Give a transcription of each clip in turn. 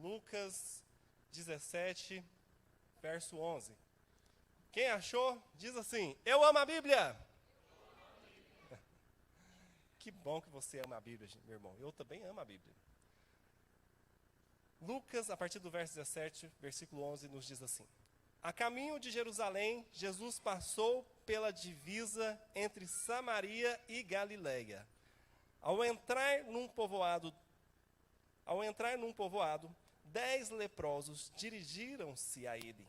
Lucas 17, verso 11. Quem achou, diz assim: eu amo a Bíblia. Que bom que você ama a Bíblia, meu irmão. Eu também amo a Bíblia. Lucas, a partir do verso 17, versículo 11, nos diz assim: a caminho de Jerusalém, Jesus passou pela divisa entre Samaria e Galileia. Ao entrar num povoado, 10 leprosos dirigiram-se a ele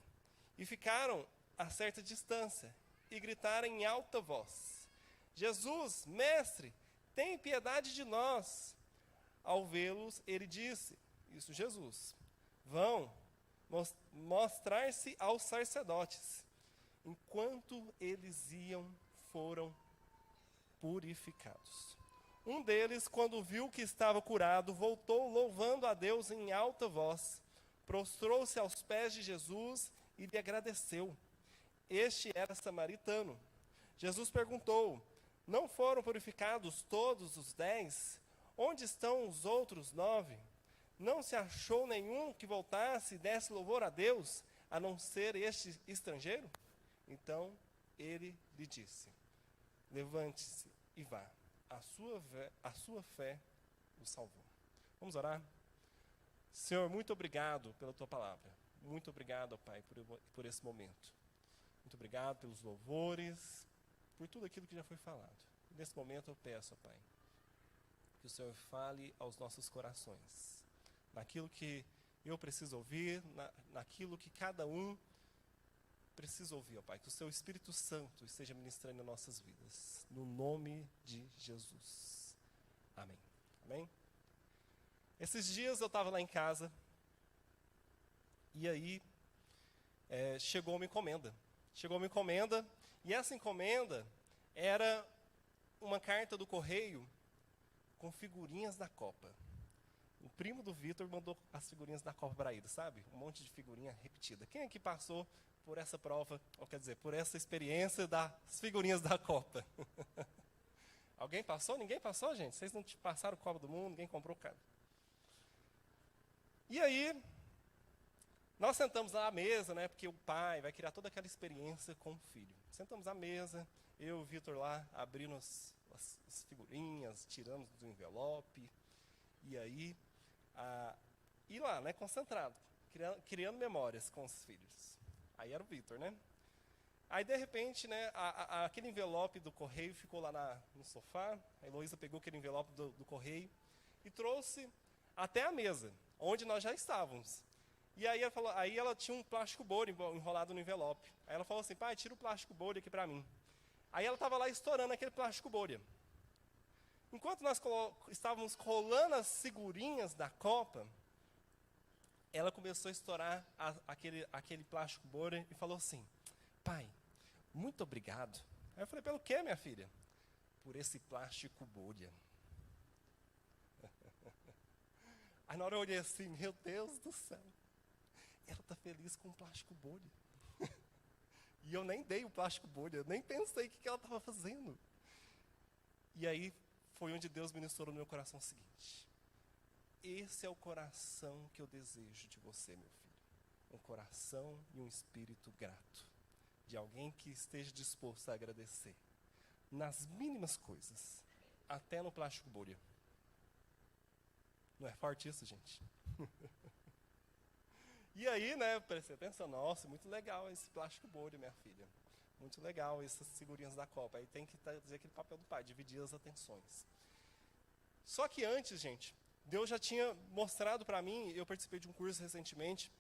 e ficaram a certa distância e gritaram em alta voz: Jesus, mestre, tem piedade de nós. Ao vê-los, ele disse, isso Jesus, vão mostrar-se aos sacerdotes. Enquanto eles iam, foram purificados. Um deles, quando viu que estava curado, voltou louvando a Deus em alta voz, prostrou-se aos pés de Jesus e lhe agradeceu. Este era samaritano. Jesus perguntou: não foram purificados todos os 10? Onde estão os outros 9? Não se achou nenhum que voltasse e desse louvor a Deus, a não ser este estrangeiro? Então ele lhe disse: levante-se e vá, a sua fé o salvou. Vamos orar? Senhor, muito obrigado pela tua palavra. Muito obrigado, Pai, por esse momento. Muito obrigado pelos louvores, por tudo aquilo que já foi falado. Nesse momento eu peço, Pai, que o Senhor fale aos nossos corações, naquilo que eu preciso ouvir, naquilo que cada um precisa ouvir, ó Pai, que o Seu Espírito Santo esteja ministrando em nossas vidas, no nome de Jesus. Amém. Amém? Esses dias eu estava lá em casa, e aí chegou uma encomenda. E essa encomenda era uma carta do correio com figurinhas da Copa. O primo do Vitor mandou as figurinhas da Copa para ele, sabe? Um monte de figurinha repetida. Quem aqui passou por essa prova, ou quer dizer, por essa experiência das figurinhas da Copa? Alguém passou? Ninguém passou, gente? Vocês não passaram Copa do Mundo, ninguém comprou cara. E aí, nós sentamos lá à mesa, né? Porque o pai vai criar toda aquela experiência com o filho. Sentamos à mesa, eu e o Vitor lá, abrindo as figurinhas, tiramos do envelope. E aí, e lá, né, concentrado, criando memórias com os filhos. Aí era o Vitor, né? Aí, de repente, né, aquele envelope do correio ficou lá no sofá. A Heloísa pegou aquele envelope do correio e trouxe até a mesa, onde nós já estávamos. E aí ela tinha um plástico bolha enrolado no envelope. Aí ela falou assim: pai, tira o plástico bolha aqui para mim. Aí ela estava lá estourando aquele plástico bolha. Enquanto nós estávamos rolando as figurinhas da Copa, ela começou a estourar aquele plástico bolha e falou assim: pai, muito obrigado. Aí eu falei: pelo quê, minha filha? Por esse plástico bolha. Aí na hora eu olhei assim: meu Deus do céu, ela está feliz com o plástico bolha. E eu nem dei o plástico bolha, eu nem pensei o que ela estava fazendo. E aí foi onde Deus ministrou no meu coração o seguinte: esse é o coração que eu desejo de você, meu filho. Um coração e um espírito grato. De alguém que esteja disposto a agradecer. Nas mínimas coisas. Até no plástico bolha. Não é forte isso, gente? E aí, né, eu prestei atenção: nossa, muito legal esse plástico bolha, minha filha. Muito legal essas figurinhas da Copa. Aí tem que fazer aquele papel do pai, dividir as atenções. Só que antes, gente, Deus já tinha mostrado para mim. Eu participei de um curso recentemente.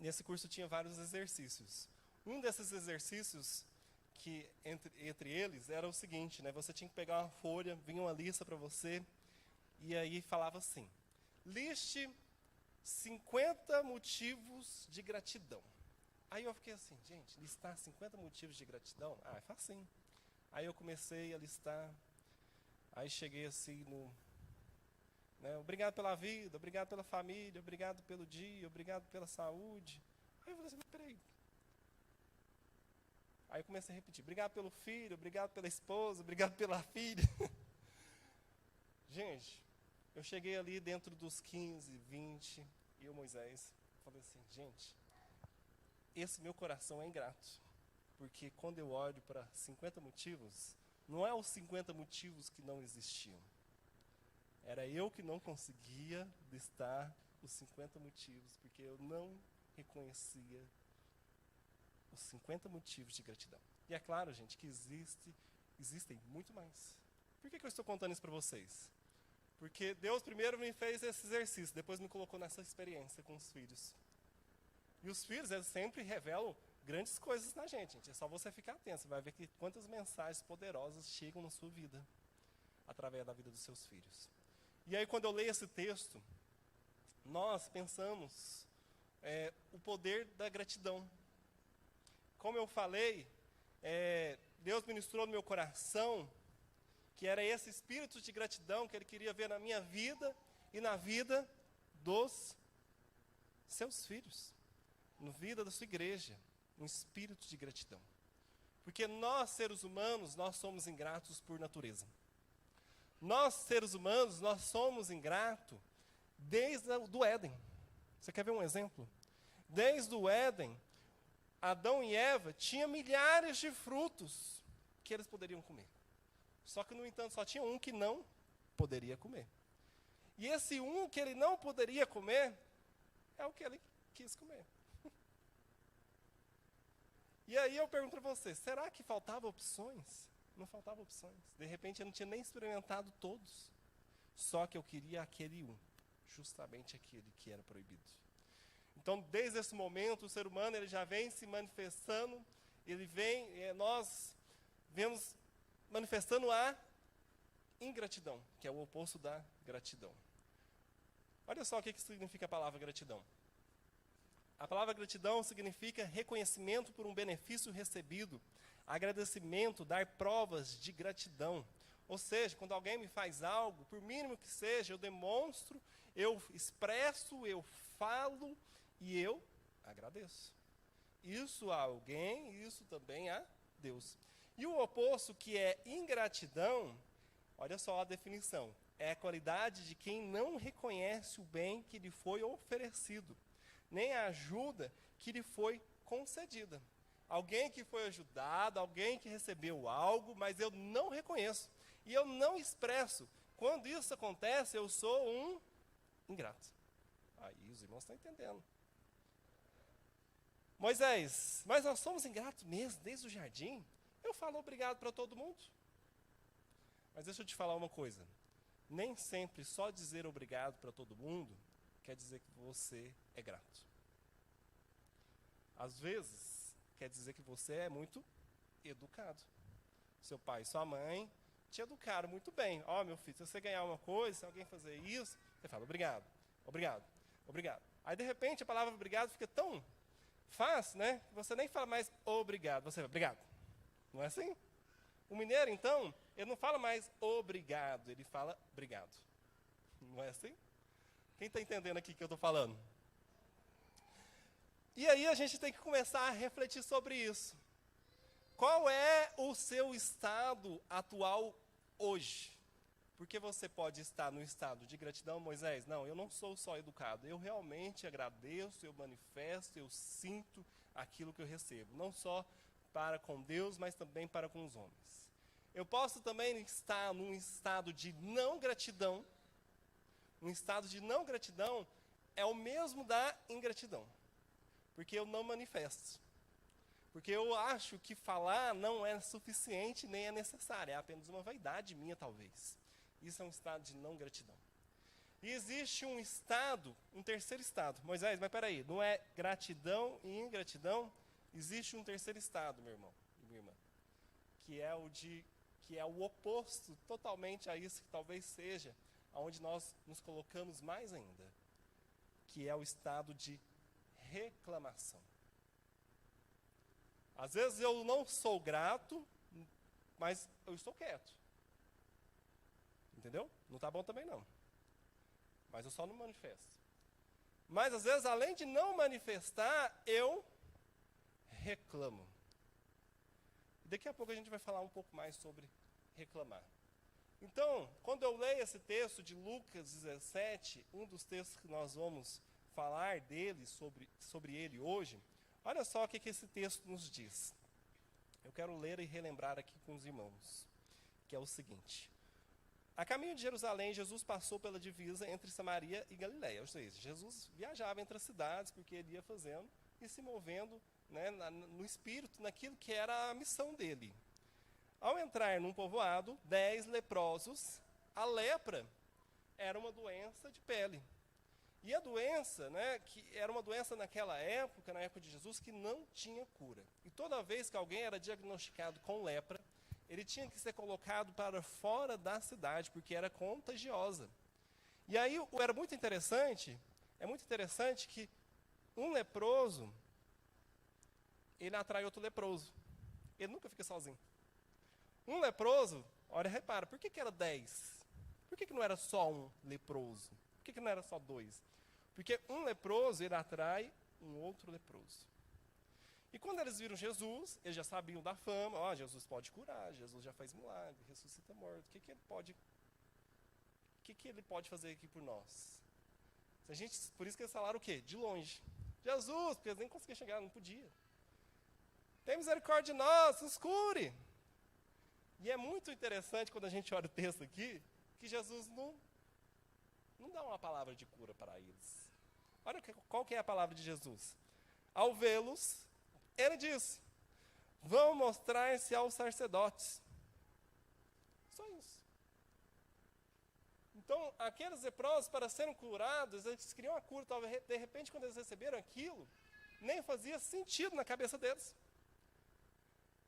Nesse curso tinha vários exercícios. Um desses exercícios, que entre eles, era o seguinte, né? Você tinha que pegar uma folha, vinha uma lista para você, e aí falava assim: liste 50 motivos de gratidão. Aí eu fiquei assim: gente, listar 50 motivos de gratidão? É facinho. Aí eu comecei a listar. Aí cheguei assim né, obrigado pela vida, obrigado pela família, obrigado pelo dia, obrigado pela saúde. Aí eu falei assim: peraí. Aí eu comecei a repetir: obrigado pelo filho, obrigado pela esposa, obrigado pela filha. Gente, eu cheguei ali dentro dos 15, 20. eu, Moisés, falei assim, gente, esse meu coração é ingrato. Porque quando eu olho para 50 motivos, não é os 50 motivos que não existiam. Era eu que não conseguia listar os 50 motivos, porque eu não reconhecia os 50 motivos de gratidão. E é claro, gente, que existem muito mais. Por que eu estou contando isso para vocês? Porque Deus primeiro me fez esse exercício, depois me colocou nessa experiência com os filhos. E os filhos, eles sempre revelam grandes coisas na gente. É só você ficar atento, você vai ver que quantas mensagens poderosas chegam na sua vida, através da vida dos seus filhos. E aí, quando eu leio esse texto, nós pensamos o poder da gratidão. Como eu falei, Deus ministrou no meu coração que era esse espírito de gratidão que Ele queria ver na minha vida e na vida dos seus filhos, na vida da sua igreja, um espírito de gratidão. Porque nós, seres humanos, nós somos ingratos por natureza. Nós, seres humanos, nós somos ingratos desde o Éden. Você quer ver um exemplo? Desde o Éden, Adão e Eva tinham milhares de frutos que eles poderiam comer. Só que, no entanto, só tinha um que não poderia comer. E esse um que ele não poderia comer é o que ele quis comer. E aí eu pergunto para você, será que faltavam opções? Não faltavam opções. De repente eu não tinha nem experimentado todos. Só que eu queria aquele um, justamente aquele que era proibido. Então, desde esse momento, o ser humano ele já vem se manifestando, nós vemos manifestando a ingratidão, que é o oposto da gratidão. Olha só o que significa a palavra gratidão. A palavra gratidão significa reconhecimento por um benefício recebido, agradecimento, dar provas de gratidão. Ou seja, quando alguém me faz algo, por mínimo que seja, eu demonstro, eu expresso, eu falo e eu agradeço. Isso a alguém, isso também a Deus. E o oposto, que é ingratidão, olha só a definição, é a qualidade de quem não reconhece o bem que lhe foi oferecido, nem a ajuda que lhe foi concedida. Alguém que foi ajudado, alguém que recebeu algo, mas eu não reconheço. E eu não expresso. Quando isso acontece, eu sou um ingrato. Aí os irmãos estão entendendo. Moisés, mas nós somos ingratos mesmo, desde o jardim. Eu falo obrigado para todo mundo. Mas deixa eu te falar uma coisa. Nem sempre só dizer obrigado para todo mundo quer dizer que você é grato. Às vezes, quer dizer que você é muito educado. Seu pai e sua mãe te educaram muito bem. Ó, meu filho, se você ganhar uma coisa, se alguém fazer isso, você fala obrigado, obrigado, obrigado. Aí, de repente, a palavra obrigado fica tão fácil, né? Que você nem fala mais obrigado, você fala obrigado. Não é assim? O mineiro, então, ele não fala mais obrigado, ele fala obrigado. Não é assim? Quem está entendendo aqui o que eu estou falando? E aí a gente tem que começar a refletir sobre isso. Qual é o seu estado atual hoje? Porque você pode estar no estado de gratidão, Moisés. Não, eu não sou só educado. Eu realmente agradeço, eu manifesto, eu sinto aquilo que eu recebo. Não só para com Deus, mas também para com os homens. Eu posso também estar num estado de não gratidão. Um estado de não gratidão é o mesmo da ingratidão. Porque eu não manifesto. Porque eu acho que falar não é suficiente nem é necessário. É apenas uma vaidade minha, talvez. Isso é um estado de não gratidão. E existe um estado, um terceiro estado. Moisés, mas peraí, não é gratidão e ingratidão? Existe um terceiro estado, meu irmão e minha irmã. Que é o oposto totalmente a isso, que talvez seja onde nós nos colocamos mais ainda. Que é o estado de reclamação. Às vezes eu não sou grato, mas eu estou quieto. Entendeu? Não está bom também não. Mas eu só não manifesto. Mas às vezes, além de não manifestar, eu reclamo. Daqui a pouco a gente vai falar um pouco mais sobre reclamar. Então, quando eu leio esse texto de Lucas 17, um dos textos que nós vamos falar dele, sobre ele hoje, olha só o que esse texto nos diz. Eu quero ler e relembrar aqui com os irmãos, que é o seguinte. A caminho de Jerusalém, Jesus passou pela divisa entre Samaria e Galiléia. Ou seja, Jesus viajava entre as cidades, porque ele ia fazendo e se movendo, né, no espírito, naquilo que era a missão dele. Ao entrar num povoado, 10 leprosos, a lepra era uma doença de pele. E a doença, né, que era uma doença naquela época, na época de Jesus, que não tinha cura. E toda vez que alguém era diagnosticado com lepra, ele tinha que ser colocado para fora da cidade, porque era contagiosa. E aí era muito interessante, é muito interessante que um leproso, ele atrai outro leproso. Ele nunca fica sozinho. Um leproso, olha, repara, por que era 10? Por que não era só um leproso? Por que não era só 2? Porque um leproso, ele atrai um outro leproso. E quando eles viram Jesus, eles já sabiam da fama, ó, Jesus pode curar, Jesus já faz milagre, ressuscita morto, o que ele pode fazer aqui por nós? Por isso que eles falaram o quê? De longe. Jesus, porque eles nem conseguiam chegar, não podia. Tem misericórdia de nós, nos cure. E é muito interessante quando a gente olha o texto aqui, que Jesus não dá uma palavra de cura para eles. Olha qual que é a palavra de Jesus. Ao vê-los, ele disse, vão mostrar-se aos sacerdotes. Só isso. Então, aqueles leprosos, para serem curados, eles queriam a cura. Talvez, de repente, quando eles receberam aquilo, nem fazia sentido na cabeça deles.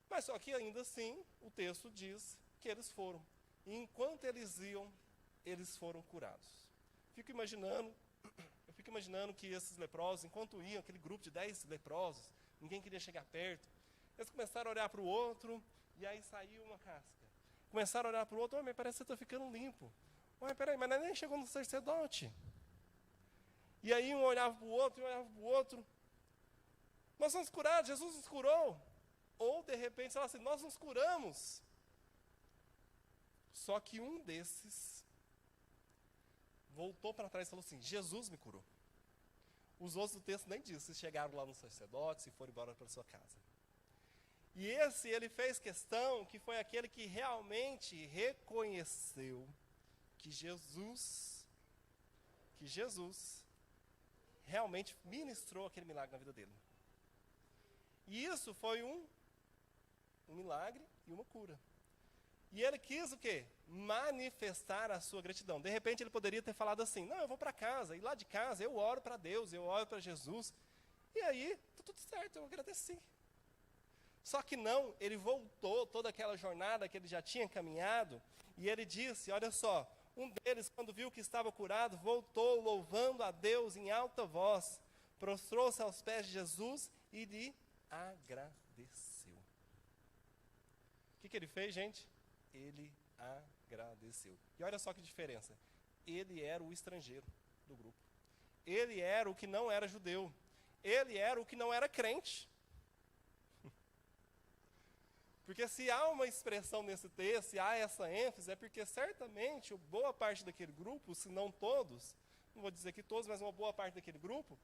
Mas só que ainda assim, o texto diz que eles foram. E enquanto eles iam, eles foram curados. Eu fico imaginando que esses leprosos, enquanto iam, aquele grupo de 10 leprosos, ninguém queria chegar perto, eles começaram a olhar para o outro, e aí saiu uma casca. Começaram a olhar para o outro, mas parece que você está ficando limpo. Mas peraí, mas nem chegou no sacerdote. E aí um olhava para o outro, e olhava para o outro. Nós somos curados, Jesus nos curou. Ou, de repente, fala assim, nós nos curamos. Só que um desses voltou para trás e falou assim, Jesus me curou. Os outros do texto nem diz, se chegaram lá no sacerdote, se foram embora para sua casa. E esse, ele fez questão, que foi aquele que realmente reconheceu que Jesus realmente ministrou aquele milagre na vida dele. E isso foi um milagre e uma cura. E ele quis o quê? Manifestar a sua gratidão. De repente ele poderia ter falado assim, não, eu vou para casa, e lá de casa eu oro para Deus, eu oro para Jesus. E aí, tá tudo certo, eu agradeci. Só que não, ele voltou toda aquela jornada que ele já tinha caminhado, e ele disse, olha só, um deles, quando viu que estava curado, voltou louvando a Deus em alta voz, prostrou-se aos pés de Jesus e lhe agradeceu. O que ele fez, gente? Ele agradeceu. E olha só que diferença. Ele era o estrangeiro do grupo. Ele era o que não era judeu. Ele era o que não era crente. Porque se há uma expressão nesse texto, se há essa ênfase, é porque certamente boa parte daquele grupo, se não todos, não vou dizer que todos, mas uma boa parte daquele grupo,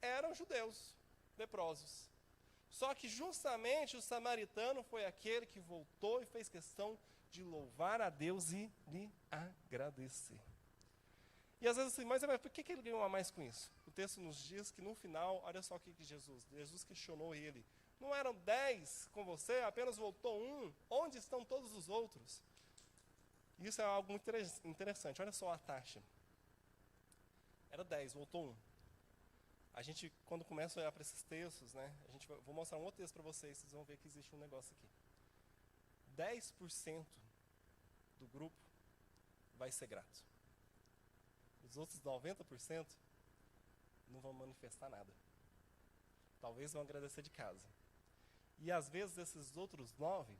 eram judeus, leprosos. Só que justamente o samaritano foi aquele que voltou e fez questão de louvar a Deus e lhe agradecer. E às vezes assim, mas por que ele ganhou a mais com isso? O texto nos diz que no final, olha só o que Jesus questionou ele. Não eram 10 com você, apenas voltou um, onde estão todos os outros? Isso é algo muito interessante, olha só a taxa. Era 10, voltou um. A gente, quando começa a olhar para esses textos, né, vou mostrar um outro texto para vocês, vocês vão ver que existe um negócio aqui. 10% do grupo vai ser grato. Os outros 90% não vão manifestar nada. Talvez vão agradecer de casa. E às vezes esses outros 9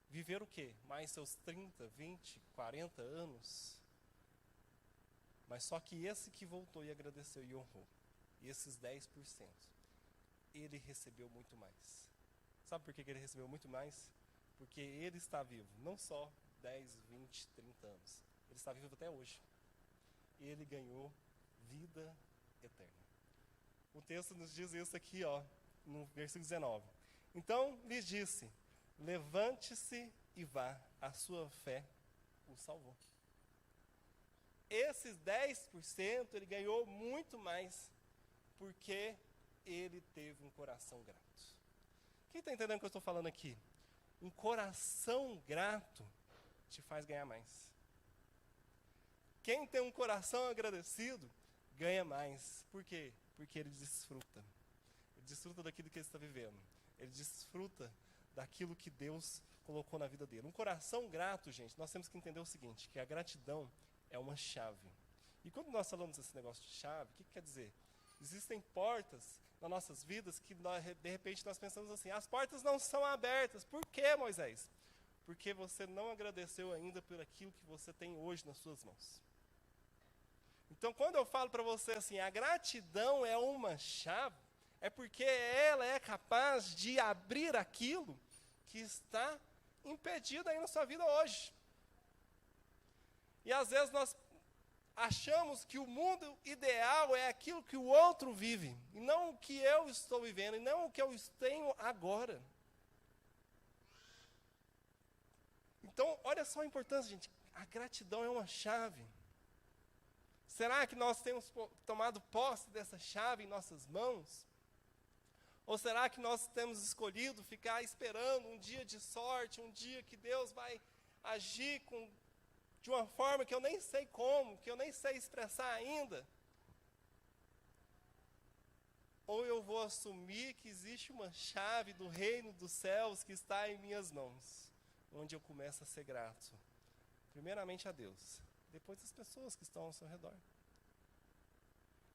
viveram o quê? Mais seus 30, 20, 40 anos. Mas só que esse que voltou e agradeceu e honrou, esses 10%, ele recebeu muito mais. Sabe por que ele recebeu muito mais? Porque ele está vivo, não só 10, 20, 30 anos. Ele está vivo até hoje. Ele ganhou vida eterna. O texto nos diz isso aqui, ó, no versículo 19. Então lhes disse: levante-se e vá, a sua fé o salvou. Esses 10% ele ganhou muito mais, porque ele teve um coração grato. Quem está entendendo o que eu estou falando aqui? Um coração grato te faz ganhar mais. Quem tem um coração agradecido, ganha mais. Por quê? Porque ele desfruta. Ele desfruta daquilo que ele está vivendo. Ele desfruta daquilo que Deus colocou na vida dele. Um coração grato, gente, nós temos que entender o seguinte, que a gratidão é uma chave. E quando nós falamos desse negócio de chave, o que quer dizer? Existem portas nas nossas vidas que de repente nós pensamos assim, as portas não são abertas. Por quê, Moisés? Porque você não agradeceu ainda por aquilo que você tem hoje nas suas mãos. Então, quando eu falo para você assim, a gratidão é uma chave, é porque ela é capaz de abrir aquilo que está impedido aí na sua vida hoje. E às vezes nós achamos que o mundo ideal é aquilo que o outro vive, e não o que eu estou vivendo, e não o que eu tenho agora. Então, olha só a importância, gente. A gratidão é uma chave. Será que nós temos tomado posse dessa chave em nossas mãos? Ou será que nós temos escolhido ficar esperando um dia de sorte, um dia que Deus vai agir de uma forma que eu nem sei como, que eu nem sei expressar ainda? Ou eu vou assumir que existe uma chave do reino dos céus que está em minhas mãos, onde eu começo a ser grato, primeiramente a Deus, depois as pessoas que estão ao seu redor.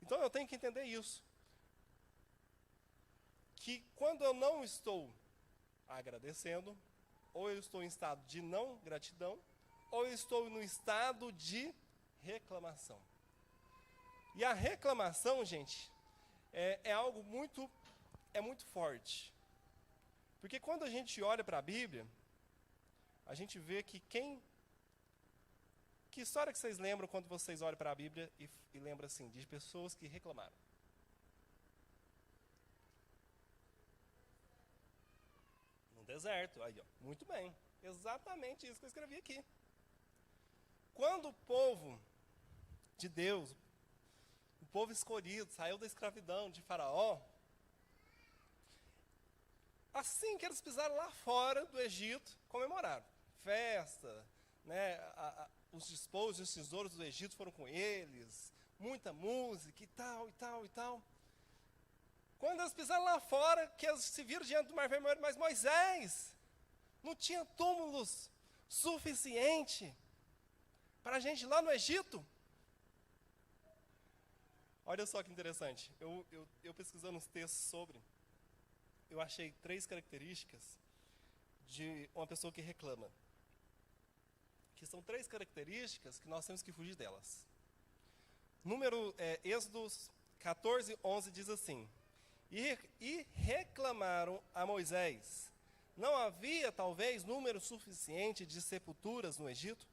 Então eu tenho que entender isso, que quando eu não estou agradecendo, ou eu estou em estado de não gratidão, ou eu estou no estado de reclamação. E a reclamação, gente, é algo muito forte. Porque quando a gente olha para a Bíblia, a gente vê que Que história que vocês lembram quando vocês olham para a Bíblia e lembram assim, de pessoas que reclamaram? No deserto, aí ó, muito bem. Exatamente isso que eu escrevi aqui. Quando o povo de Deus, o povo escolhido, saiu da escravidão de Faraó, assim que eles pisaram lá fora do Egito, comemoraram. Festa, né, os despojos e os tesouros do Egito foram com eles, muita música e tal, e tal, e tal. Quando eles pisaram lá fora, que eles se viram diante do Mar Vermelho, mas Moisés, não tinha túmulos suficiente para a gente ir lá no Egito? Olha só que interessante, eu pesquisando uns textos sobre, eu achei 3 características de uma pessoa que reclama. Que são 3 características que nós temos que fugir delas. Êxodo 14, 11 diz assim, e reclamaram a Moisés, não havia talvez número suficiente de sepulturas no Egito?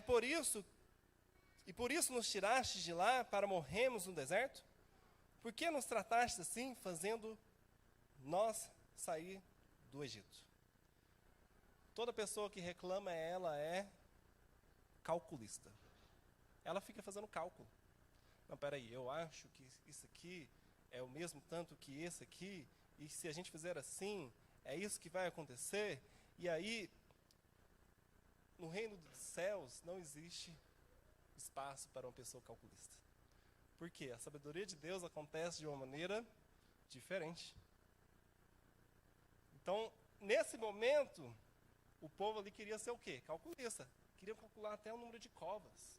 Por isso nos tiraste de lá para morrermos no deserto? Por que nos trataste assim, fazendo nós sair do Egito? Toda pessoa que reclama, ela é calculista. Ela fica fazendo cálculo. Não, peraí, eu acho que isso aqui é o mesmo tanto que esse aqui, e se a gente fizer assim, é isso que vai acontecer, e aí, no reino dos céus, não existe espaço para uma pessoa calculista. Por quê? A sabedoria de Deus acontece de uma maneira diferente. Então, nesse momento, o povo ali queria ser o quê? Calculista. Queria calcular até o número de covas.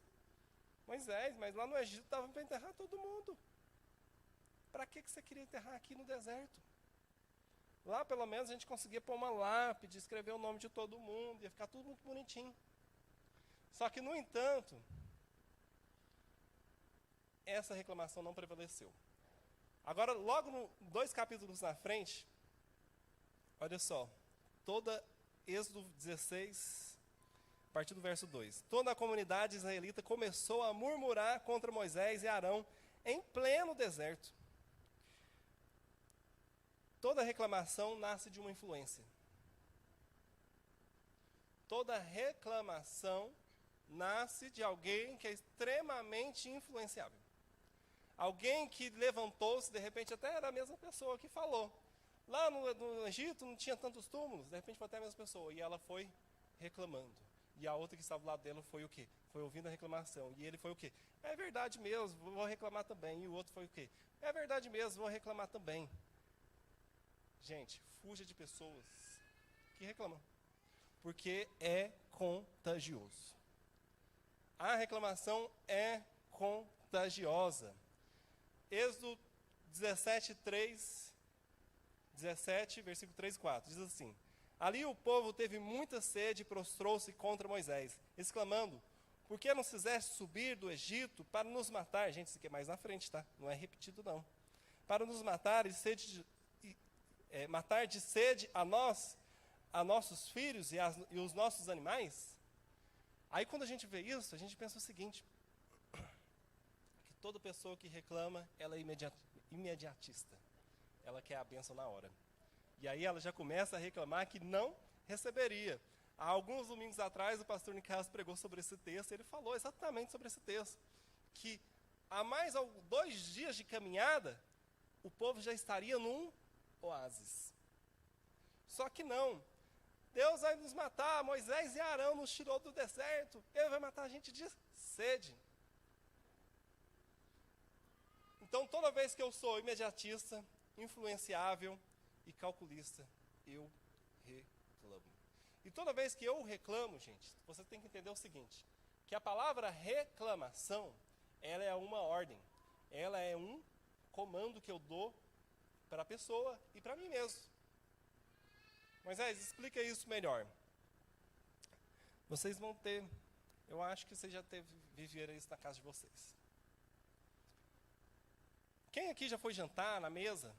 Moisés, mas lá no Egito estava para enterrar todo mundo. Para que você queria enterrar aqui no deserto? Lá, pelo menos, a gente conseguia pôr uma lápide, escrever o nome de todo mundo, ia ficar tudo muito bonitinho. Só que, no entanto, essa reclamação não prevaleceu. Agora, logo 2 capítulos na frente, olha só, Êxodo 16, a partir do verso 2. Toda a comunidade israelita começou a murmurar contra Moisés e Arão em pleno deserto. Toda reclamação nasce de uma influência. Toda reclamação nasce de alguém que é extremamente influenciável. Alguém que levantou-se, de repente até era a mesma pessoa que falou. Lá no Egito não tinha tantos túmulos, de repente foi até a mesma pessoa. E ela foi reclamando. E a outra que estava do lado dela foi o quê? Foi ouvindo a reclamação. E ele foi o quê? É verdade mesmo, vou reclamar também. E o outro foi o quê? É verdade mesmo, vou reclamar também. Gente, fuja de pessoas que reclamam. Porque é contagioso. A reclamação é contagiosa. Êxodo 17, versículo 3 e 4, diz assim: Ali o povo teve muita sede e prostrou-se contra Moisés, exclamando: Por que nos fizeste subir do Egito para nos matar? Gente, isso aqui é mais na frente, tá? Não é repetido, não. Para nos matar matar de sede a nós, a nossos filhos e os nossos animais? Aí quando a gente vê isso, a gente pensa o seguinte: que toda pessoa que reclama, ela é imediatista. Ela quer a bênção na hora. E aí ela já começa a reclamar que não receberia. Há alguns domingos atrás, o pastor Nicasso pregou sobre esse texto, e ele falou exatamente sobre esse texto. Que há mais 2 dias de caminhada, o povo já estaria num oásis. Só que não. Deus vai nos matar, Moisés e Arão nos tirou do deserto, ele vai matar a gente de sede. Então, toda vez que eu sou imediatista, influenciável e calculista, eu reclamo. E toda vez que eu reclamo, gente, você tem que entender o seguinte, que a palavra reclamação, ela é uma ordem, ela é um comando que eu dou para a pessoa e para mim mesmo. Moisés, explica isso melhor. Vocês vão ter, eu acho que vocês já viveram isso na casa de vocês. Quem aqui já foi jantar na mesa?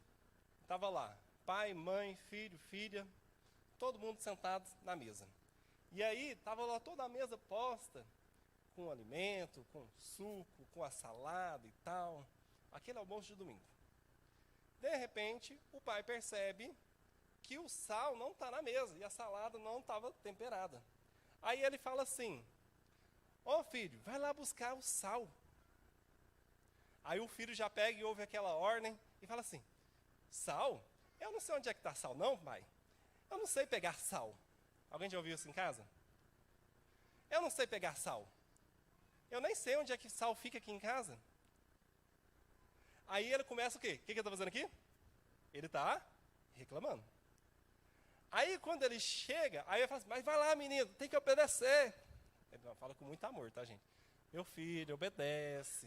Estava lá, pai, mãe, filho, filha, todo mundo sentado na mesa. E aí, estava lá toda a mesa posta, com alimento, com suco, com a salada e tal. Aquele almoço de domingo. De repente, o pai percebe que o sal não está na mesa e a salada não estava temperada. Aí ele fala assim: Ô filho, vai lá buscar o sal. Aí o filho já pega e ouve aquela ordem e fala assim: Sal? Eu não sei onde é que está sal não, pai. Eu não sei pegar sal. Alguém já ouviu isso em casa? Eu não sei pegar sal. Eu nem sei onde é que sal fica aqui em casa. Aí ele começa o quê? O que ele está fazendo aqui? Ele está reclamando. Aí quando ele chega, aí ele fala assim: Mas vai lá, menino, tem que obedecer. Ele fala com muito amor, tá, gente? Meu filho, obedece.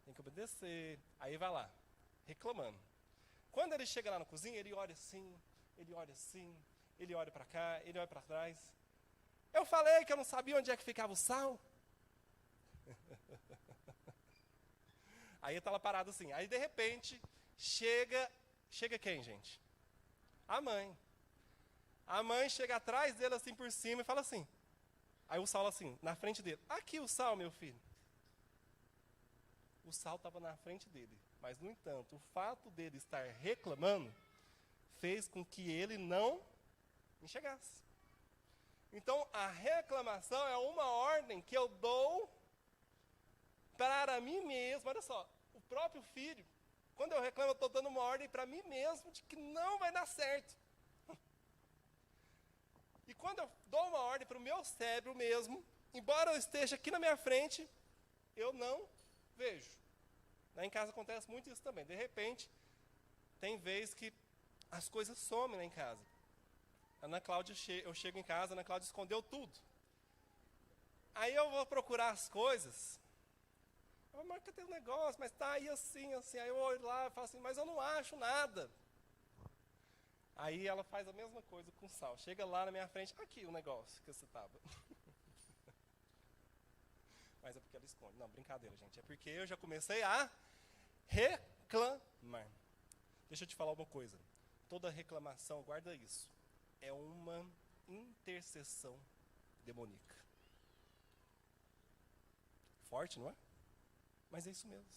Tem que obedecer. Aí vai lá, reclamando. Quando ele chega lá na cozinha, ele olha assim, ele olha assim, ele olha para cá, ele olha para trás. Eu falei que eu não sabia onde é que ficava o sal. Aí ele está lá parado assim. Aí de repente, chega quem, gente? A mãe. A mãe chega atrás dele assim por cima e fala assim. Aí o sal assim, na frente dele. Aqui o sal, meu filho. O sal estava na frente dele. Mas, no entanto, o fato dele estar reclamando fez com que ele não enxergasse. Então, a reclamação é uma ordem que eu dou para mim mesmo. Olha só, o próprio filho, quando eu reclamo, eu estou dando uma ordem para mim mesmo de que não vai dar certo. E quando eu dou uma ordem para o meu cérebro mesmo, embora eu esteja aqui na minha frente, eu não vejo. Lá em casa acontece muito isso também. De repente, tem vez que as coisas somem lá em casa. A Ana Cláudia, eu chego em casa, a Ana Cláudia escondeu tudo. Aí eu vou procurar as coisas. Mas cadê o negócio? Mas está aí assim, assim. Aí eu olho lá e falo assim, mas eu não acho nada. Aí ela faz a mesma coisa com sal. Chega lá na minha frente, aqui o negócio que você estava. Mas é porque ela esconde. Não, brincadeira, gente. É porque eu já comecei a reclamar. Deixa eu te falar uma coisa. Toda reclamação, guarda isso, é uma intercessão demoníaca. Forte, não é? Mas é isso mesmo.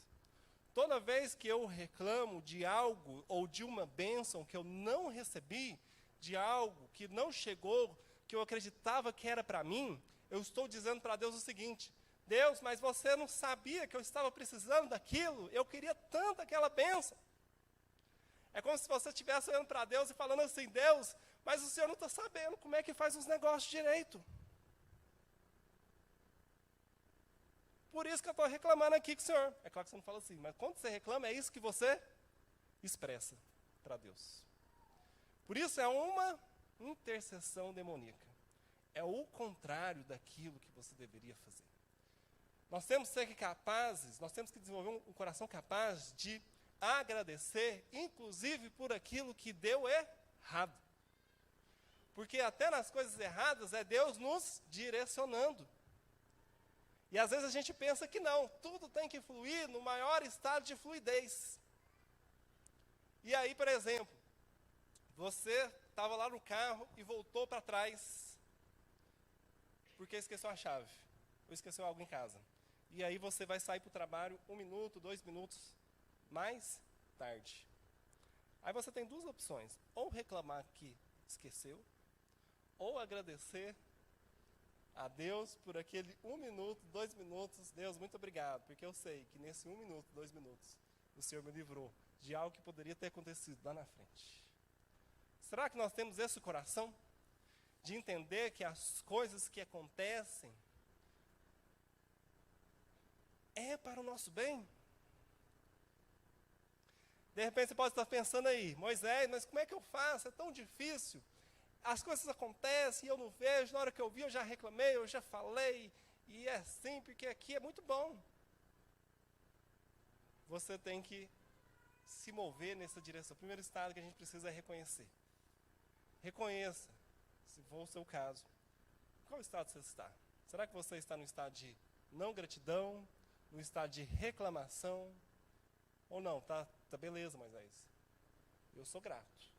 Toda vez que eu reclamo de algo ou de uma bênção que eu não recebi, de algo que não chegou, que eu acreditava que era para mim, eu estou dizendo para Deus o seguinte: Deus, mas você não sabia que eu estava precisando daquilo? Eu queria tanto aquela bênção. É como se você estivesse olhando para Deus e falando assim: Deus, mas o Senhor não está sabendo como é que faz os negócios direito. Por isso que eu estou reclamando aqui com o Senhor. É claro que você não fala assim, mas quando você reclama, é isso que você expressa para Deus. Por isso é uma intercessão demoníaca. É o contrário daquilo que você deveria fazer. Nós temos que ser capazes, nós temos que desenvolver um coração capaz de agradecer, inclusive por aquilo que deu errado. Porque até nas coisas erradas é Deus nos direcionando. E às vezes a gente pensa que não, tudo tem que fluir no maior estado de fluidez. E aí, por exemplo, você estava lá no carro e voltou para trás porque esqueceu a chave, ou esqueceu algo em casa. E aí você vai sair para o trabalho 1 minuto, 2 minutos mais tarde. Aí você tem duas opções: ou reclamar que esqueceu, ou agradecer a Deus por aquele 1 minuto, 2 minutos. Deus, muito obrigado, porque eu sei que nesse 1 minuto, 2 minutos, o Senhor me livrou de algo que poderia ter acontecido lá na frente. Será que nós temos esse coração de entender que as coisas que acontecem é para o nosso bem? De repente você pode estar pensando aí: Moisés, mas como é que eu faço? É tão difícil. As coisas acontecem e eu não vejo. Na hora que eu vi, eu já reclamei, eu já falei. E é assim, porque aqui é muito bom. Você tem que se mover nessa direção. O primeiro estado que a gente precisa é reconhecer. Reconheça, se for o seu caso. Qual estado você está? Será que você está no estado de não gratidão, no estado de reclamação? Ou não, tá beleza, Moisés. Eu sou grato.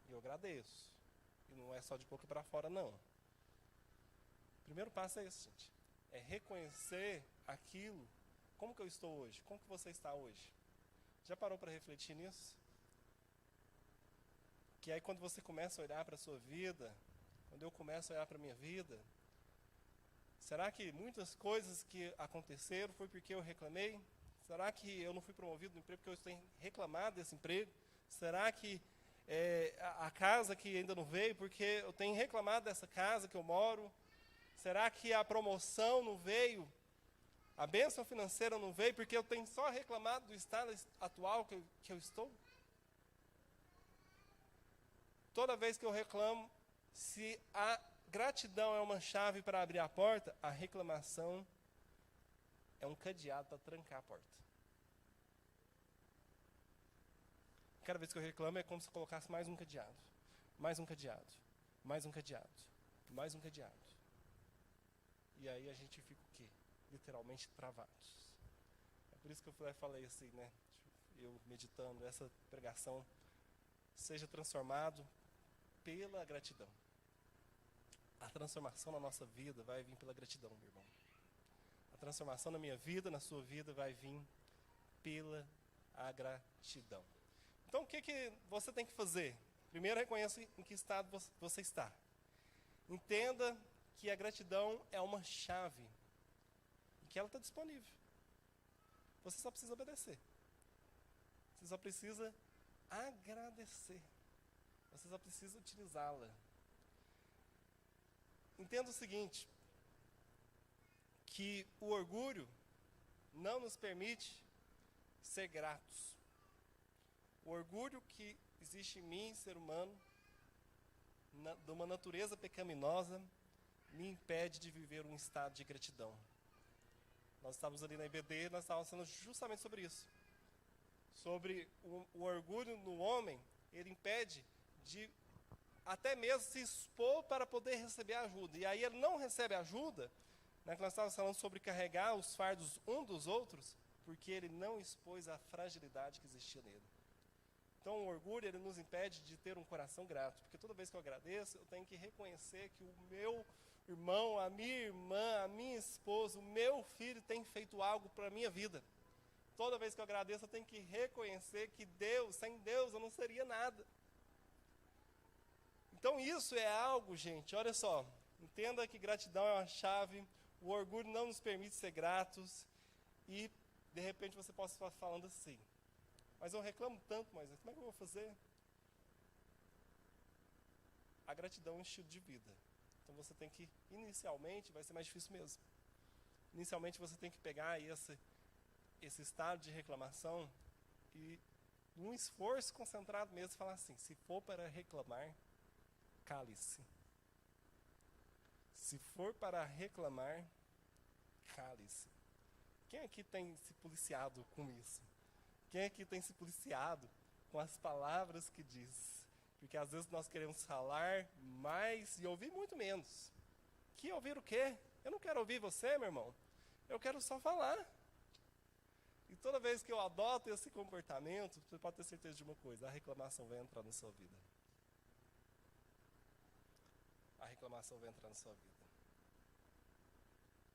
E eu agradeço. E não é só de boca para fora, não. O primeiro passo é esse, gente. É reconhecer aquilo. Como que eu estou hoje? Como que você está hoje? Já parou para refletir nisso? Que aí quando você começa a olhar para a sua vida, quando eu começo a olhar para a minha vida, será que muitas coisas que aconteceram foi porque eu reclamei? Será que eu não fui promovido no emprego porque eu tenho reclamado desse emprego? Será que a casa que ainda não veio porque eu tenho reclamado dessa casa que eu moro? Será que a promoção não veio? A bênção financeira não veio porque eu tenho só reclamado do estado atual que eu estou? Toda vez que eu reclamo, se a gratidão é uma chave para abrir a porta, a reclamação é um cadeado para trancar a porta. Cada vez que eu reclamo é como se eu colocasse mais um cadeado, mais um cadeado, mais um cadeado, mais um cadeado. E aí a gente fica o quê? Literalmente travados. É por isso que eu falei assim, né? Eu meditando, essa pregação seja transformado pela gratidão. A transformação na nossa vida vai vir pela gratidão, meu irmão. A transformação na minha vida, na sua vida, vai vir pela gratidão. Então, o que você tem que fazer? Primeiro, reconheça em que estado você está. Entenda que a gratidão é uma chave e que ela está disponível. Você só precisa obedecer. Você só precisa agradecer. Você só precisa utilizá-la. Entenda o seguinte, que o orgulho não nos permite ser gratos. O orgulho que existe em mim, ser humano, de uma natureza pecaminosa, me impede de viver um estado de gratidão. Nós estávamos ali na IBD, nós estávamos falando justamente sobre isso. Sobre o orgulho no homem, ele impede de até mesmo se expor para poder receber ajuda. E aí ele não recebe ajuda, né, que nós estávamos falando sobre carregar os fardos um dos outros, porque ele não expôs a fragilidade que existia nele. Então o orgulho, ele nos impede de ter um coração grato, porque toda vez que eu agradeço, eu tenho que reconhecer que o meu irmão, a minha irmã, a minha esposa, o meu filho tem feito algo para a minha vida. Toda vez que eu agradeço, eu tenho que reconhecer que Deus, sem Deus, eu não seria nada. Então isso é algo, gente, olha só, entenda que gratidão é uma chave, o orgulho não nos permite ser gratos, e de repente você possa estar falando assim, mas eu reclamo tanto, Moisés, como é que eu vou fazer? A gratidão é um estilo de vida. Então você tem que, inicialmente, vai ser mais difícil mesmo. Inicialmente você tem que pegar esse estado de reclamação e, num esforço concentrado mesmo, falar assim, se for para reclamar, cale-se. Se for para reclamar, cale-se. Quem aqui tem se policiado com isso? Quem aqui tem se policiado com as palavras que diz? Porque às vezes nós queremos falar mais e ouvir muito menos. Que ouvir o quê? Eu não quero ouvir você, meu irmão. Eu quero só falar. E toda vez que eu adoto esse comportamento, você pode ter certeza de uma coisa, a reclamação vai entrar na sua vida. A reclamação vai entrar na sua vida.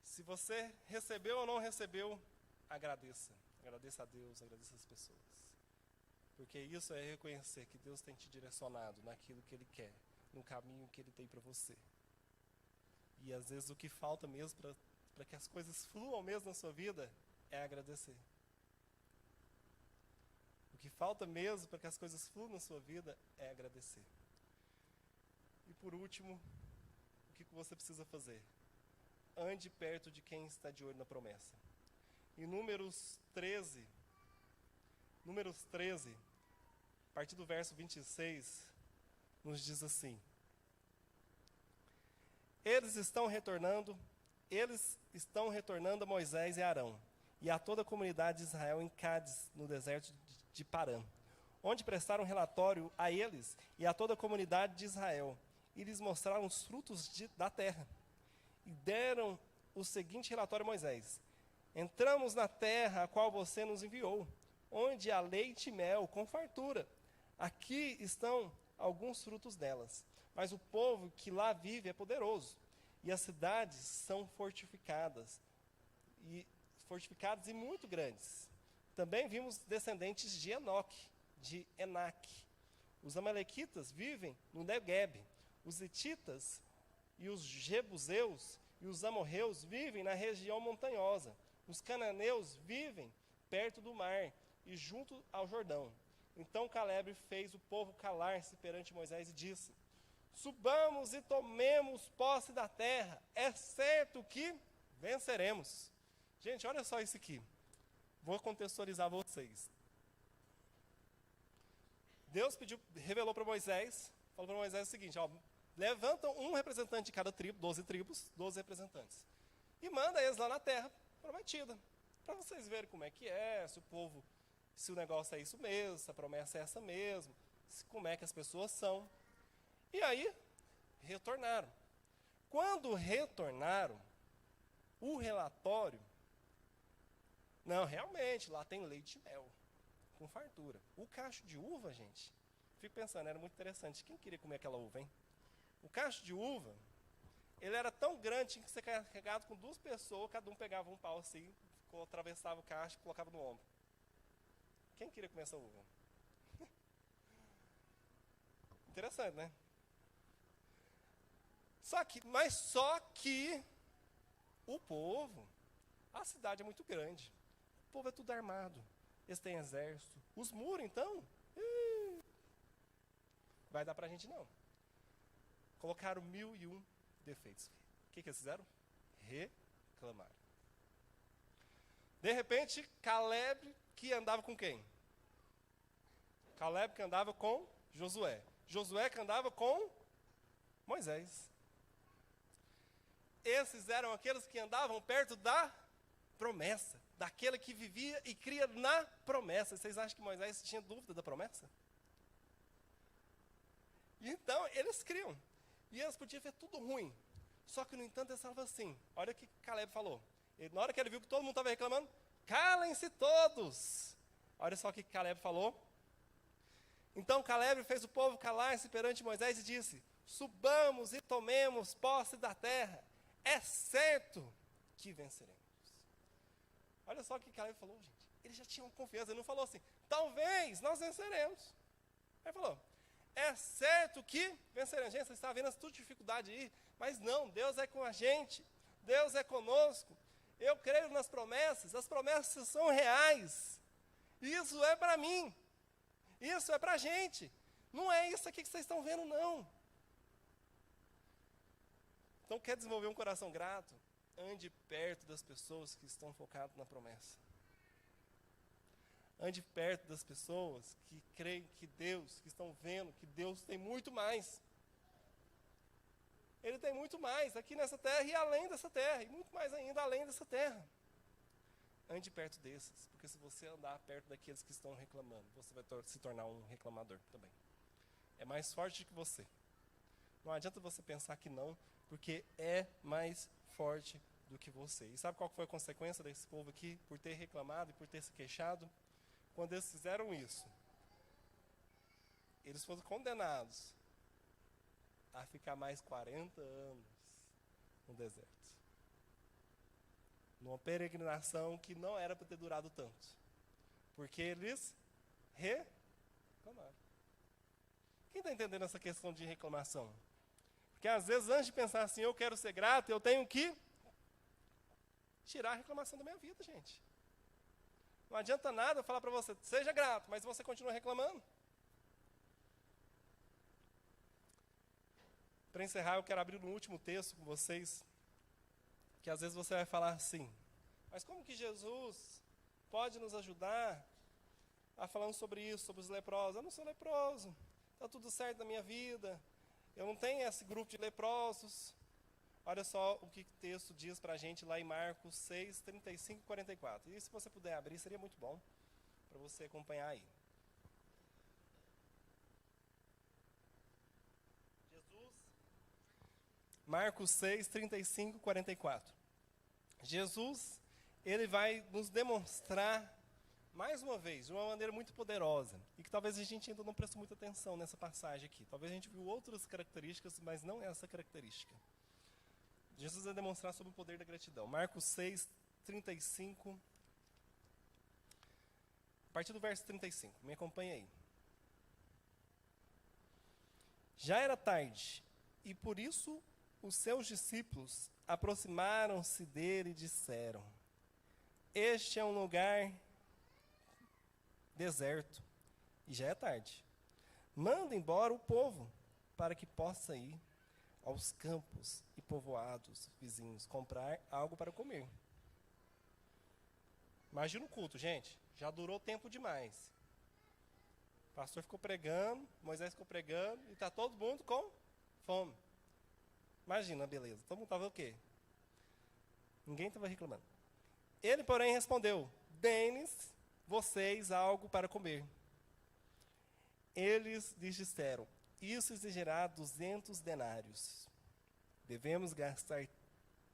Se você recebeu ou não recebeu, agradeça. Agradeça a Deus, agradeça as pessoas. Porque isso é reconhecer que Deus tem te direcionado naquilo que Ele quer, no caminho que Ele tem para você. E às vezes o que falta mesmo para que as coisas fluam mesmo na sua vida é agradecer. O que falta mesmo para que as coisas fluam na sua vida é agradecer. E por último, o que você precisa fazer? Ande perto de quem está de olho na promessa. Em Números 13, a partir do verso 26, nos diz assim: Eles estão retornando a Moisés e Arão, e a toda a comunidade de Israel em Cádiz, no deserto de Parã, onde prestaram relatório a eles e a toda a comunidade de Israel, e lhes mostraram os frutos da terra. E deram o seguinte relatório a Moisés: Entramos na terra a qual você nos enviou, onde há leite e mel com fartura. Aqui estão alguns frutos delas, mas o povo que lá vive é poderoso, e as cidades são fortificadas e muito grandes. Também vimos descendentes de Enac. Os amalequitas vivem no Negueb. Os hititas e os jebuseus e os amorreus vivem na região montanhosa. Os cananeus vivem perto do mar e junto ao Jordão. Então Caleb fez o povo calar-se perante Moisés e disse: Subamos e tomemos posse da terra, é certo que venceremos. Gente, olha só isso aqui. Vou contextualizar vocês. Deus revelou para Moisés, falou para Moisés o seguinte: levanta um representante de cada tribo, 12 tribos, 12 representantes, e manda eles lá na terra prometida, para vocês verem como é que é, se o negócio é isso mesmo, se a promessa é essa mesmo, como é que as pessoas são. E aí, retornaram. Quando retornaram, o relatório, não, realmente, lá tem leite e mel, com fartura. O cacho de uva, gente, fico pensando, era muito interessante, quem queria comer aquela uva, hein? O cacho de uva, ele era tão grande, tinha que ser carregado com 2 pessoas, cada um pegava um pau assim, atravessava o cacho e colocava no ombro. Quem queria comer essa uva? Interessante, né? Só que o povo, a cidade é muito grande. O povo é tudo armado. Eles têm exército. Os muros, então, vai dar pra gente não. Colocaram 1001 defeitos. O que eles fizeram? Reclamaram. De repente, Caleb, que andava com quem? Caleb que andava com Josué. Josué que andava com Moisés. Esses eram aqueles que andavam perto da promessa, daquele que vivia e cria na promessa. Vocês acham que Moisés tinha dúvida da promessa? Então, eles criam. E eles podiam ver tudo ruim. Só que, no entanto, eles falavam assim, olha o que Caleb falou. Na hora que ele viu que todo mundo estava reclamando, calem-se todos. Olha só o que Caleb falou. Então Caleb fez o povo calar-se perante Moisés e disse: Subamos e tomemos posse da terra, é certo que venceremos. Olha só o que Caleb falou, gente. Ele já tinha uma confiança, ele não falou assim, talvez nós venceremos. Ele falou, é certo que venceremos. Gente, você está vendo essa dificuldade aí, mas não, Deus é com a gente, Deus é conosco. Eu creio nas promessas, as promessas são reais. Isso é para mim, isso é para a gente. Não é isso aqui que vocês estão vendo, não. Então, quer desenvolver um coração grato? Ande perto das pessoas que estão focadas na promessa. Ande perto das pessoas que creem que Deus, que estão vendo que Deus tem muito mais. Ele tem muito mais aqui nessa terra e além dessa terra, e muito mais ainda além dessa terra. Ande perto desses, porque se você andar perto daqueles que estão reclamando, você vai se tornar um reclamador também. É mais forte que você. Não adianta você pensar que não, porque é mais forte do que você. E sabe qual foi a consequência desse povo aqui, por ter reclamado e por ter se queixado? Quando eles fizeram isso, eles foram condenados a ficar mais 40 anos no deserto. Numa peregrinação que não era para ter durado tanto. Porque eles reclamaram. Quem está entendendo essa questão de reclamação? Porque às vezes, antes de pensar assim, eu quero ser grato, eu tenho que tirar a reclamação da minha vida, gente. Não adianta nada eu falar para você, seja grato, mas você continua reclamando. Para encerrar, eu quero abrir um último texto com vocês, que às vezes você vai falar assim, mas como que Jesus pode nos ajudar a falando sobre isso, sobre os leprosos? Eu não sou leproso, está tudo certo na minha vida, eu não tenho esse grupo de leprosos. Olha só o que o texto diz para a gente lá em Marcos 6, 35 e 44. E se você puder abrir, seria muito bom para você acompanhar aí. Jesus, Marcos 6, 35 e 44. Jesus, ele vai nos demonstrar, mais uma vez, de uma maneira muito poderosa, e que talvez a gente ainda não prestou muita atenção nessa passagem aqui. Talvez a gente viu outras características, mas não essa característica. Jesus vai demonstrar sobre o poder da gratidão. Marcos 6, 35. A partir do verso 35. Me acompanha aí. Já era tarde, e por isso os seus discípulos aproximaram-se dele e disseram, este é um lugar deserto, e já é tarde. Manda embora o povo, para que possa ir aos campos e povoados vizinhos, comprar algo para comer. Imagina o culto, gente. Já durou tempo demais. O pastor ficou pregando, Moisés ficou pregando, e está todo mundo com fome. Imagina, beleza. Todo mundo estava o quê? Ninguém estava reclamando. Ele, porém, respondeu, deem-lhes vocês algo para comer. Eles lhes disseram, isso exigirá 200 denários. Devemos gastar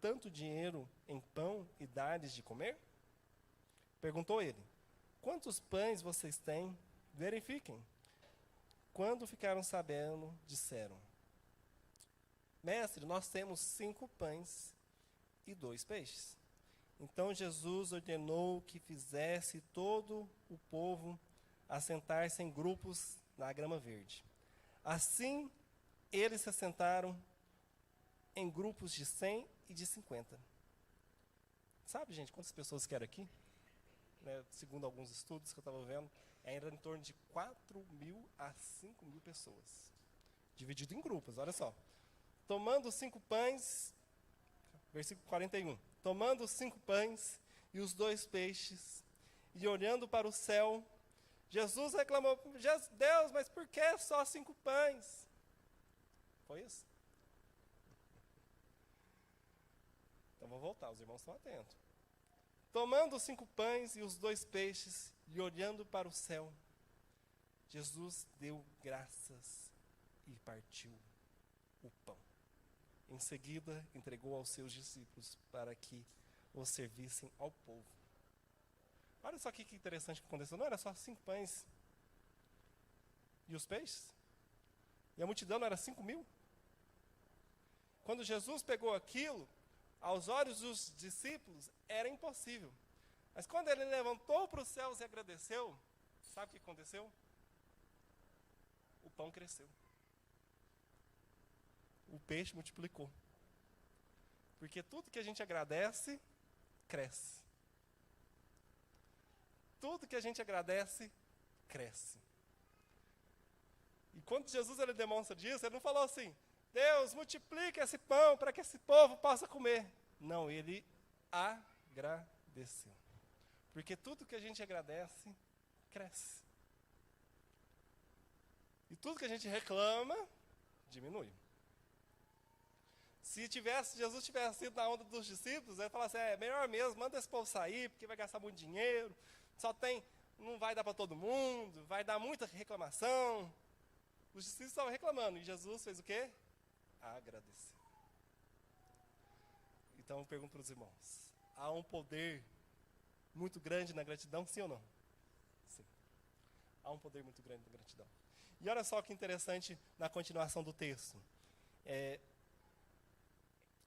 tanto dinheiro em pão e dar-lhes de comer? Perguntou ele, quantos pães vocês têm? Verifiquem. Quando ficaram sabendo, disseram, mestre, nós temos 5 pães e 2 peixes. Então Jesus ordenou que fizesse todo o povo assentar-se em grupos na grama verde. Assim, eles se assentaram em grupos de 100 e de 50. Sabe, gente, quantas pessoas que eram aqui? Né, segundo alguns estudos que eu estava vendo, era em torno de 4.000 a 5.000 pessoas. Dividido em grupos, olha só. Tomando 5 pães, versículo 41. Tomando os 5 pães e os 2 peixes, e olhando para o céu, Jesus reclamou, Deus, mas por que só 5 pães? Foi isso? Então vou voltar, os irmãos estão atentos. Tomando os 5 pães e os 2 peixes, e olhando para o céu, Jesus deu graças e partiu o pão. Em seguida, entregou aos seus discípulos para que os servissem ao povo. Olha só que interessante que aconteceu. Não era só 5 pães e os peixes? E a multidão não era 5.000? Quando Jesus pegou aquilo, aos olhos dos discípulos, era impossível. Mas quando ele levantou para os céus e agradeceu, sabe o que aconteceu? O pão cresceu. O peixe multiplicou. Porque tudo que a gente agradece, cresce. Tudo que a gente agradece, cresce. E quando Jesus ele demonstra disso, ele não falou assim, Deus, multiplica esse pão para que esse povo possa comer. Não, ele agradeceu. Porque tudo que a gente agradece, cresce. E tudo que a gente reclama, diminui. Se Jesus tivesse ido na onda dos discípulos, ele falasse, é melhor mesmo, manda esse povo sair, porque vai gastar muito dinheiro, não vai dar para todo mundo, vai dar muita reclamação. Os discípulos estavam reclamando, e Jesus fez o quê? Agradecer. Então eu pergunto para os irmãos, há um poder muito grande na gratidão, sim ou não? Sim. Há um poder muito grande na gratidão. E olha só que interessante na continuação do texto.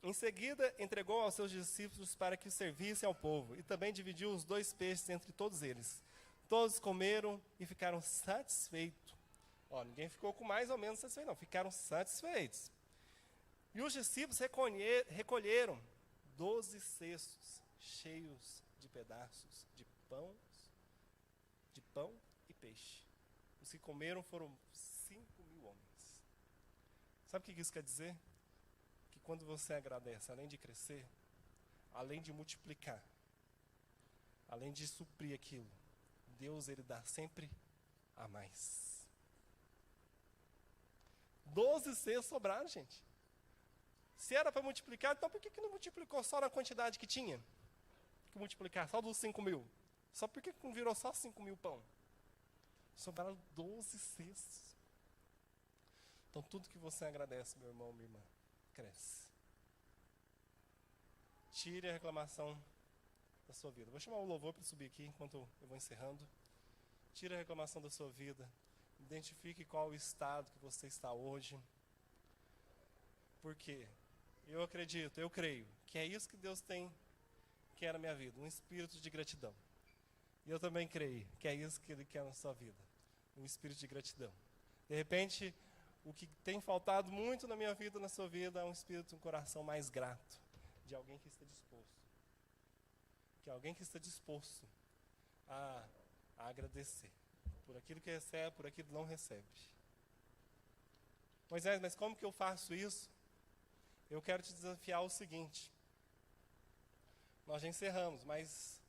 Em seguida, entregou aos seus discípulos para que o servissem ao povo, e também dividiu os 2 peixes entre todos eles. Todos comeram e ficaram satisfeitos. Ninguém ficou com mais ou menos satisfeito, não. Ficaram satisfeitos. E os discípulos recolheram 12 cestos cheios de pedaços de pão e peixe. Os que comeram foram 5.000 homens. Sabe o que isso quer dizer? Que quando você agradece, além de crescer, além de multiplicar, além de suprir aquilo, Deus ele dá sempre a mais. 12 cestos sobraram, gente. Se era para multiplicar, então por que não multiplicou só na quantidade que tinha? Que multiplicar só dos 5.000? Só por que não virou só 5.000 pão? Sobraram 12 cestos. Então tudo que você agradece, meu irmão, minha irmã, cresce. Tire a reclamação da sua vida. Vou chamar o louvor para subir aqui enquanto eu vou encerrando. Tire a reclamação da sua vida. Identifique qual o estado que você está hoje. Por quê? Eu creio que é isso que Deus quer na minha vida, um espírito de gratidão. E eu também creio que é isso que Ele quer na sua vida, um espírito de gratidão. De repente, o que tem faltado muito na minha vida, na sua vida, é um espírito, um coração mais grato, de alguém que está disposto. Que é alguém que está disposto a agradecer por aquilo que recebe, por aquilo que não recebe. Moisés, mas como que eu faço isso? Eu quero te desafiar o seguinte. Nós já encerramos, mas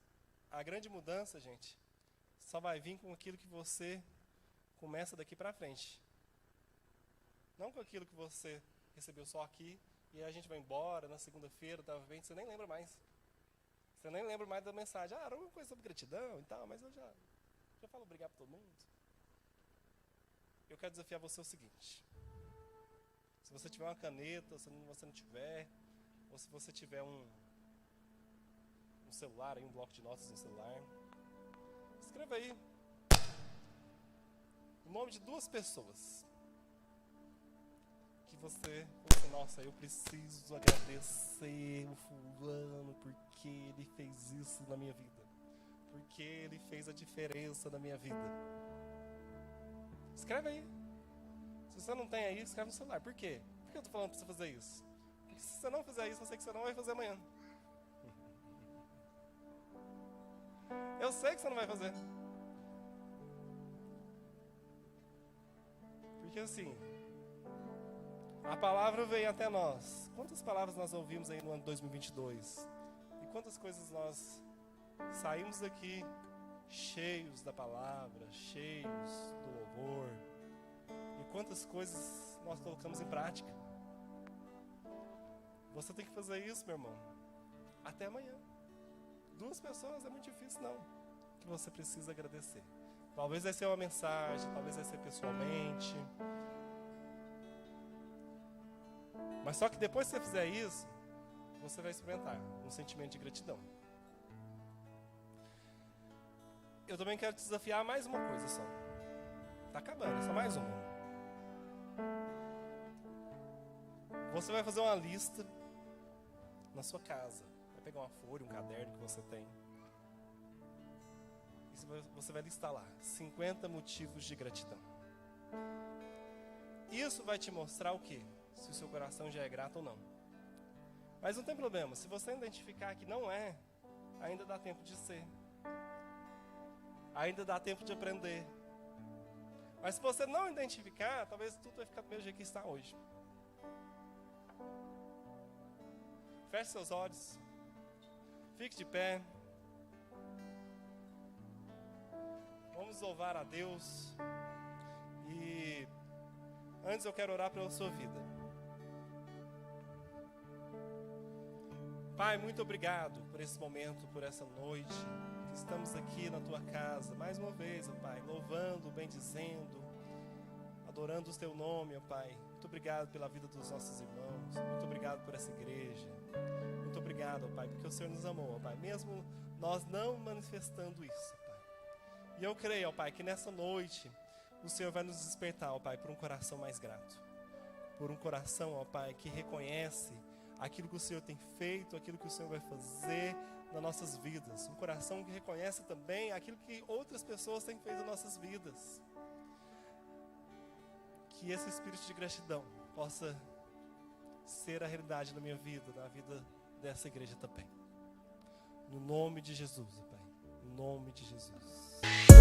a grande mudança, gente, só vai vir com aquilo que você começa daqui para frente. Não com aquilo que você recebeu só aqui, e a gente vai embora, na segunda-feira, você nem lembra mais. Você nem lembra mais da mensagem. Era uma coisa sobre gratidão e tal, mas eu já falo obrigado para todo mundo. Eu quero desafiar você o seguinte. Se você tiver uma caneta, se você não tiver, ou se você tiver um celular, um bloco de notas no celular, escreva aí o nome de 2 pessoas que você, nossa, eu preciso agradecer o fulano porque ele fez isso na minha vida, porque ele fez a diferença na minha vida. Escreve aí. Se você não tem aí, escreve no celular. Por quê? Por que eu estou falando para você fazer isso? Porque se você não fizer isso, eu sei que você não vai fazer amanhã. Eu sei que você não vai fazer. Porque assim, a palavra veio até nós. Quantas palavras nós ouvimos aí no ano 2022? E quantas coisas nós saímos daqui cheios da palavra, cheios do louvor. E quantas coisas nós colocamos em prática. Você tem que fazer isso, meu irmão, até amanhã. 2 pessoas é muito difícil, não. Que você precisa agradecer. Talvez vai ser uma mensagem, talvez vai ser pessoalmente. Mas só que depois que você fizer isso, você vai experimentar um sentimento de gratidão. Eu também quero te desafiar mais uma coisa só. Tá acabando, é só mais uma. Você vai fazer uma lista na sua casa. Vai pegar uma folha, um caderno que você tem. você vai listar lá 50 motivos de gratidão. Isso vai te mostrar o quê? Se o seu coração já é grato ou não. Mas não tem problema, se você identificar que não é, ainda dá tempo de ser. Ainda dá tempo de aprender. Mas se você não identificar, talvez tudo vai ficar do mesmo jeito que está hoje. Feche seus olhos. Fique de pé. Vamos louvar a Deus. E antes eu quero orar pela sua vida. Pai, muito obrigado por esse momento, por essa noite. Que estamos aqui na tua casa, mais uma vez, ó Pai, louvando, bendizendo, adorando o teu nome, ó Pai. Muito obrigado pela vida dos nossos irmãos. Muito obrigado por essa igreja. Muito obrigado, ó Pai, porque o Senhor nos amou, ó Pai, mesmo nós não manifestando isso, ó Pai. E eu creio, ó Pai, que nessa noite o Senhor vai nos despertar, ó Pai, por um coração mais grato. Por um coração, ó Pai, que reconhece aquilo que o Senhor tem feito, aquilo que o Senhor vai fazer nas nossas vidas. Um coração que reconhece também aquilo que outras pessoas têm feito nas nossas vidas. Que esse espírito de gratidão possa ser a realidade na minha vida, na vida dessa igreja também. No nome de Jesus, Pai. No nome de Jesus.